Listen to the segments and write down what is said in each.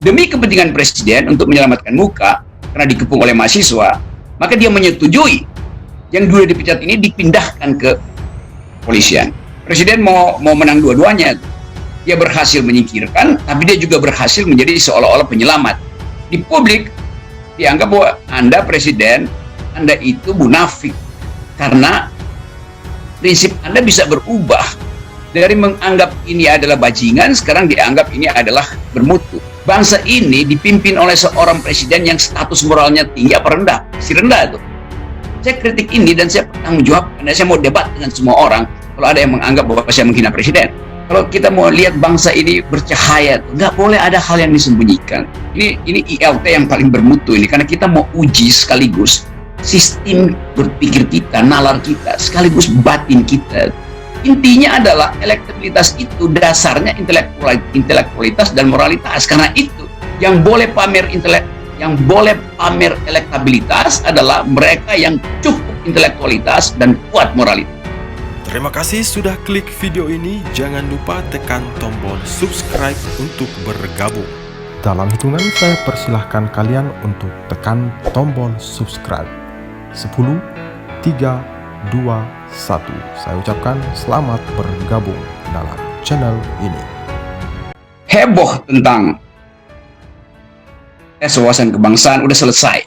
Demi kepentingan presiden untuk menyelamatkan muka karena dikepung oleh mahasiswa, maka dia menyetujui yang dua dipecat ini dipindahkan ke polisian. Presiden mau menang dua-duanya. Dia berhasil menyingkirkan, tapi dia juga berhasil menjadi seolah-olah penyelamat. Di publik dianggap bahwa Anda presiden, Anda itu munafik karena prinsip Anda bisa berubah dari menganggap ini adalah bajingan, sekarang dianggap ini adalah bermutu. Bangsa ini dipimpin oleh seorang presiden yang status moralnya tinggi apa rendah? Si rendah itu. Saya kritik ini dan saya bertanggung jawab karena saya mau debat dengan semua orang kalau ada yang menganggap bahwa saya menghina presiden. Kalau kita mau lihat bangsa ini bercahaya, nggak boleh ada hal yang disembunyikan. Ini ILT yang paling bermutu ini, karena kita mau uji sekaligus sistem berpikir kita, nalar kita, sekaligus batin kita. Intinya adalah elektabilitas itu dasarnya intelektualitas dan moralitas. Karena itu yang boleh pamer elektabilitas adalah mereka yang cukup intelektualitas dan kuat moralitas. Terima kasih sudah klik video ini. Jangan lupa tekan tombol subscribe untuk bergabung. Dalam hitungan saya persilahkan kalian untuk tekan tombol subscribe. 10, 3, 2, 1. Saya ucapkan selamat bergabung dalam channel ini. Heboh tentang tes wawasan kebangsaan udah selesai.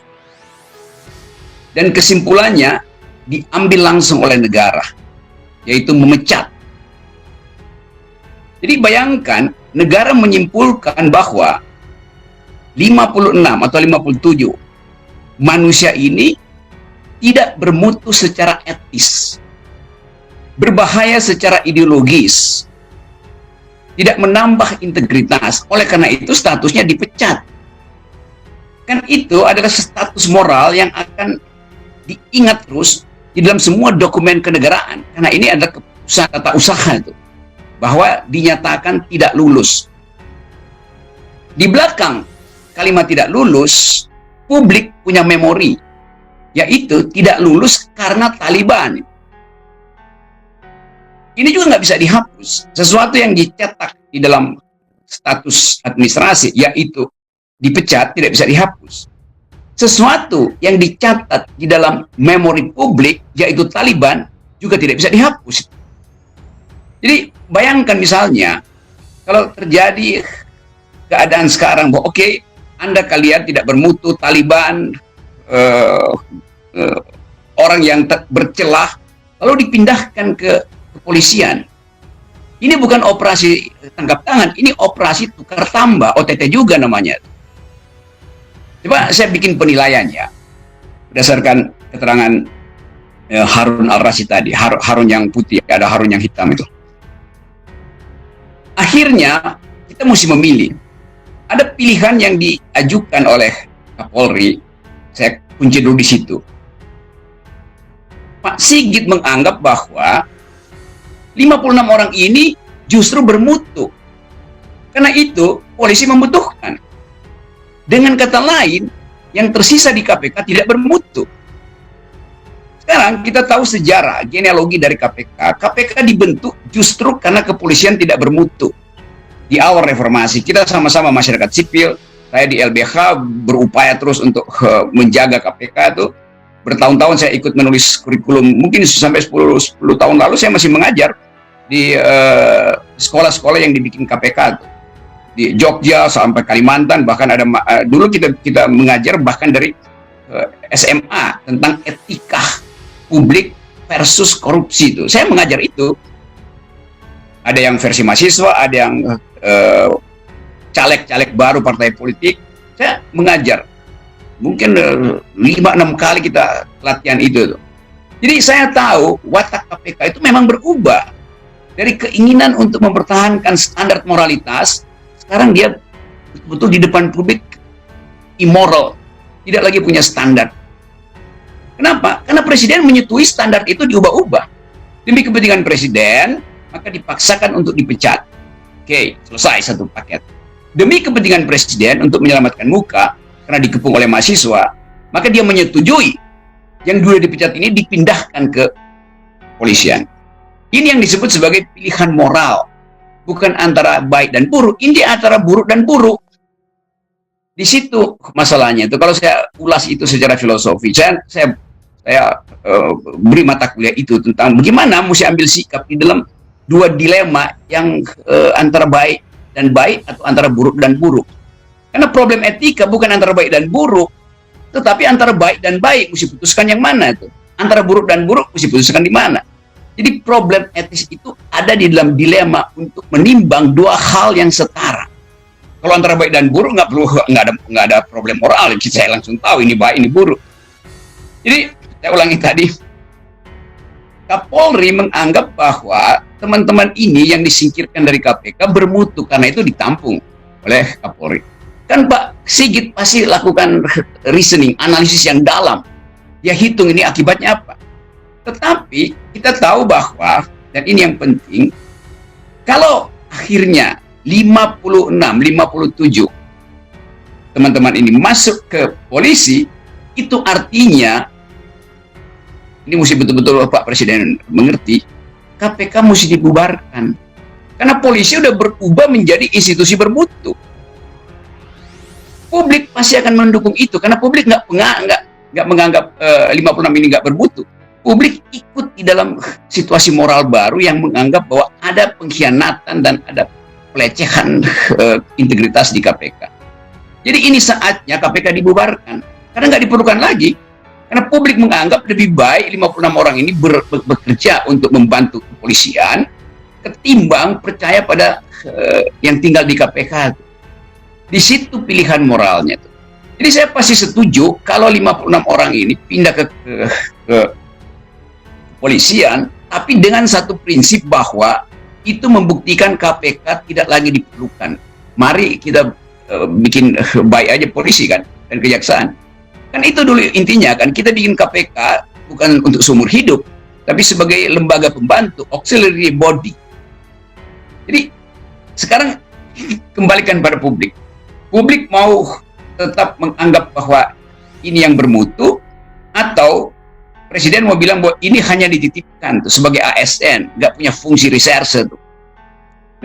Dan kesimpulannya diambil langsung oleh negara, yaitu memecat. Jadi bayangkan negara menyimpulkan bahwa 56 atau 57 manusia ini tidak bermutu secara etis, berbahaya secara ideologis, tidak menambah integritas, oleh karena itu statusnya dipecat. Kan itu adalah status moral yang akan diingat terus di dalam semua dokumen kenegaraan, karena ini adalah keputusan tata usaha itu, bahwa dinyatakan tidak lulus. Di belakang kalimat tidak lulus, publik punya memori, yaitu tidak lulus karena Taliban. Ini juga nggak bisa dihapus. Sesuatu yang dicetak di dalam status administrasi, yaitu dipecat, tidak bisa dihapus. Sesuatu yang dicatat di dalam memori publik, yaitu Taliban, juga tidak bisa dihapus. Jadi bayangkan misalnya, kalau terjadi keadaan sekarang, bahwa oke, Anda kalian tidak bermutu, Taliban, orang yang bercelah, lalu dipindahkan ke kepolisian. Ini bukan operasi tangkap tangan, ini operasi tukar tambah, OTT juga namanya. Coba saya bikin penilaian ya, berdasarkan keterangan Harun Al-Rashid tadi, Harun yang putih, ada Harun yang hitam itu. Akhirnya kita mesti memilih. Ada pilihan yang diajukan oleh Kapolri, saya kunci dulu di situ. Pak Sigit menganggap bahwa 56 orang ini justru bermutu. Karena itu polisi membutuhkan. Dengan kata lain, yang tersisa di KPK tidak bermutu. Sekarang kita tahu sejarah, genealogi dari KPK. KPK dibentuk justru karena kepolisian tidak bermutu. Di awal reformasi, kita sama-sama masyarakat sipil, saya di LBH berupaya terus untuk menjaga KPK itu. Bertahun-tahun saya ikut menulis kurikulum, mungkin sampai 10 tahun lalu saya masih mengajar di sekolah-sekolah yang dibikin KPK itu. Di Jogja sampai Kalimantan, bahkan ada dulu kita mengajar bahkan dari SMA tentang etika publik versus korupsi itu. Saya mengajar itu. Ada yang versi mahasiswa, ada yang caleg-caleg baru partai politik. Saya mengajar. Mungkin 5-6 kali kita latihan itu. Jadi saya tahu watak KPK itu memang berubah. Dari keinginan untuk mempertahankan standar moralitas, sekarang dia betul-betul di depan publik immoral, tidak lagi punya standar. Kenapa? Karena presiden menyetujui standar itu diubah-ubah. Demi kepentingan presiden, maka dipaksakan untuk dipecat. Oke, selesai satu paket. Demi kepentingan presiden untuk menyelamatkan muka karena dikepung oleh mahasiswa, maka dia menyetujui yang dua dipecat ini dipindahkan ke polisian. Ini yang disebut sebagai pilihan moral. Bukan antara baik dan buruk, ini antara buruk dan buruk. Di situ masalahnya itu. Kalau saya ulas itu secara filosofi, saya beri mata kuliah itu tentang bagaimana mesti ambil sikap di dalam dua dilema yang antara baik dan baik atau antara buruk dan buruk. Karena problem etika bukan antara baik dan buruk, tetapi antara baik dan baik mesti putuskan yang mana itu. Antara buruk dan buruk mesti putuskan di mana. Jadi problem etis itu ada di dalam dilema untuk menimbang dua hal yang setara. Kalau antara baik dan buruk nggak ada problem moral, saya langsung tahu ini baik ini buruk. Jadi saya ulangi tadi, Kapolri menganggap bahwa teman-teman ini yang disingkirkan dari KPK bermutu karena itu ditampung oleh Kapolri. Kan Pak Sigit pasti lakukan reasoning, analisis yang dalam. Dia hitung ini akibatnya apa. Tetapi kita tahu bahwa, dan ini yang penting, kalau akhirnya 56, 57 teman-teman ini masuk ke polisi, itu artinya, ini mesti betul-betul Pak Presiden mengerti, KPK mesti dibubarkan. Karena polisi udah berubah menjadi institusi bermutu. Publik pasti akan mendukung itu, karena publik nggak menganggap 56 ini nggak bermutu. Publik ikut di dalam situasi moral baru yang menganggap bahwa ada pengkhianatan dan ada pelecehan integritas di KPK. Jadi ini saatnya KPK dibubarkan. Karena nggak diperlukan lagi. Karena publik menganggap lebih baik 56 orang ini bekerja untuk membantu kepolisian ketimbang percaya pada yang tinggal di KPK. Di situ pilihan moralnya. Jadi saya pasti setuju kalau 56 orang ini pindah ke kepolisian, tapi dengan satu prinsip bahwa itu membuktikan KPK tidak lagi diperlukan. Mari kita bikin baik aja polisi kan, dan kejaksaan. Kan itu dulu intinya kan, kita bikin KPK bukan untuk seumur hidup, tapi sebagai lembaga pembantu, auxiliary body. Jadi sekarang kembalikan pada publik. Publik mau tetap menganggap bahwa ini yang bermutu, atau Presiden mau bilang bahwa ini hanya dititipkan tuh sebagai ASN, nggak punya fungsi reserse tuh.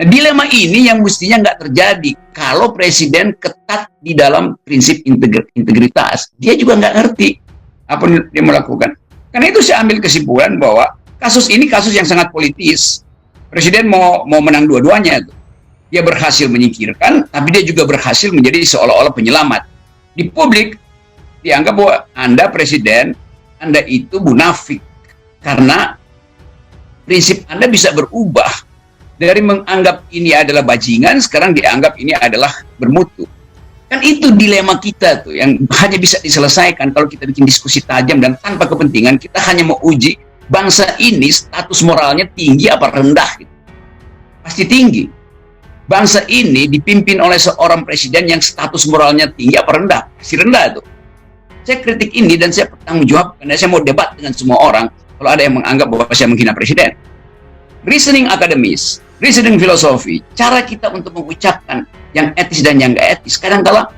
Nah, dilema ini yang mestinya nggak terjadi kalau Presiden ketat di dalam prinsip integritas. Dia juga nggak ngerti apa yang dia melakukan. Karena itu saya ambil kesimpulan bahwa kasus ini kasus yang sangat politis. Presiden mau menang dua-duanya tuh. Dia berhasil menyingkirkan, tapi dia juga berhasil menjadi seolah-olah penyelamat. Di publik dianggap bahwa Anda Presiden, Anda itu munafik karena prinsip Anda bisa berubah dari menganggap ini adalah bajingan, sekarang dianggap ini adalah bermutu. Kan itu dilema kita tuh yang hanya bisa diselesaikan kalau kita bikin diskusi tajam dan tanpa kepentingan. Kita hanya mau uji bangsa ini status moralnya tinggi apa rendah gitu. Pasti tinggi. Bangsa ini dipimpin oleh seorang presiden yang status moralnya tinggi apa rendah? Pasti rendah tuh. Saya kritik ini dan saya bertanggung jawab karena saya mau debat dengan semua orang kalau ada yang menganggap bahwa saya menghina presiden. Reasoning akademis, reasoning filosofi, cara kita untuk mengucapkan yang etis dan yang nggak etis kadang-kala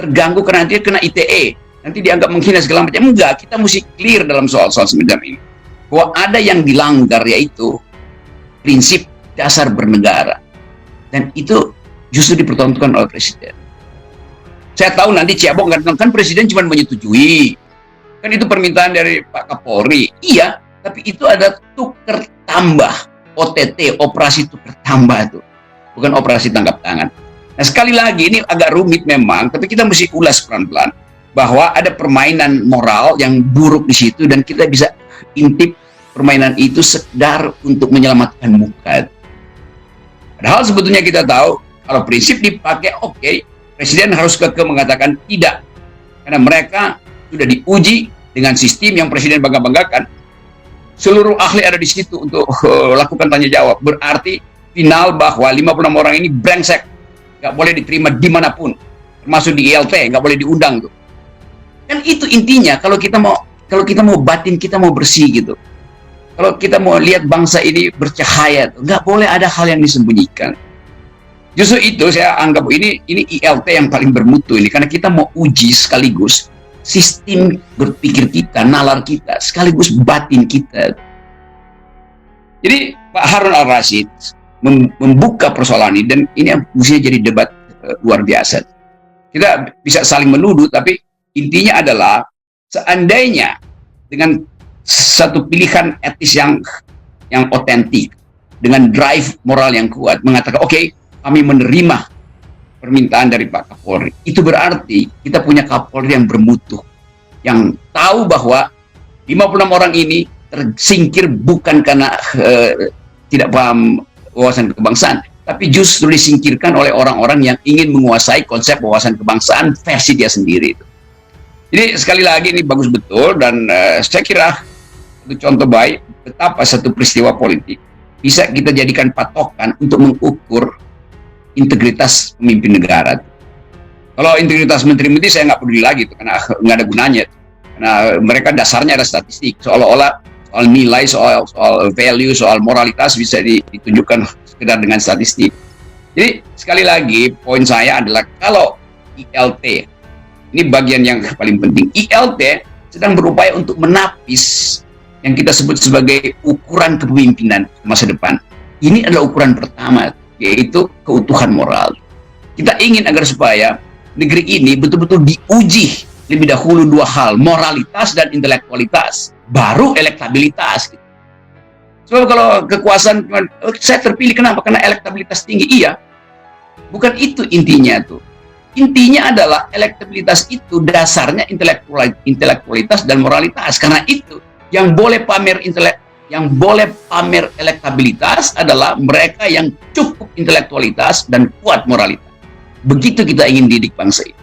terganggu karena nanti kena ITE, nanti dianggap menghina segala macam. Enggak, kita mesti clear dalam soal-soal semacam ini bahwa ada yang dilanggar, yaitu prinsip dasar bernegara, dan itu justru dipertontonkan oleh presiden. Saya tahu nanti Ciabok kan presiden cuma menyetujui, kan itu permintaan dari Pak Kapolri. Iya, tapi itu ada tuker tambah, OTT, operasi tuker tambah itu, bukan operasi tangkap tangan. Nah, sekali lagi ini agak rumit memang, tapi kita mesti ulas pelan-pelan bahwa ada permainan moral yang buruk di situ dan kita bisa intip permainan itu sekedar untuk menyelamatkan muka. Padahal sebetulnya kita tahu kalau prinsip dipakai, oke, presiden harus kekeh mengatakan tidak, karena mereka sudah diuji dengan sistem yang presiden bangga-banggakan. Seluruh ahli ada di situ untuk lakukan tanya jawab. Berarti final bahwa 56 orang ini brengsek, nggak boleh diterima dimanapun, termasuk di ILT, nggak boleh diundang tuh. Kan itu intinya. Kalau kita mau batin kita mau bersih gitu. Kalau kita mau lihat bangsa ini bercahaya, tuh, nggak boleh ada hal yang disembunyikan. Justru itu saya anggap ini ILT yang paling bermutu ini, karena kita mau uji sekaligus sistem berpikir kita, nalar kita, sekaligus batin kita. Jadi Pak Harun Al-Rashid membuka persoalan ini, dan ini mestinya jadi debat luar biasa. kita bisa saling menuduh, tapi intinya adalah seandainya dengan satu pilihan etis yang otentik, dengan drive moral yang kuat, mengatakan oke, kami menerima permintaan dari Pak Kapolri. Itu berarti kita punya Kapolri yang bermutu, yang tahu bahwa 56 orang ini tersingkir bukan karena tidak paham wawasan kebangsaan, tapi justru disingkirkan oleh orang-orang yang ingin menguasai konsep wawasan kebangsaan versi dia sendiri. Jadi sekali lagi ini bagus betul, dan saya kira itu contoh baik betapa satu peristiwa politik bisa kita jadikan patokan untuk mengukur integritas pemimpin negara. Kalau integritas menteri-menteri saya nggak peduli lagi tuh, karena nggak ada gunanya. Karena mereka dasarnya ada statistik, seolah-olah soal nilai, soal value, soal moralitas bisa ditunjukkan sekedar dengan statistik. Jadi sekali lagi poin saya adalah kalau ILT, ini bagian yang paling penting, ILT sedang berupaya untuk menapis yang kita sebut sebagai ukuran kepemimpinan masa depan. Ini adalah ukuran pertama, yaitu keutuhan moral. Kita ingin agar supaya negeri ini betul-betul diuji lebih dahulu dua hal, moralitas dan intelektualitas, baru elektabilitas. Sebab kalau kekuasaan, saya terpilih kenapa? Karena elektabilitas tinggi. Iya, bukan itu intinya tuh. Intinya adalah elektabilitas itu dasarnya intelektualitas dan moralitas. Karena itu yang boleh pamer elektabilitas adalah mereka yang cukup intelektualitas dan kuat moralitas. Begitu kita ingin didik bangsa ini.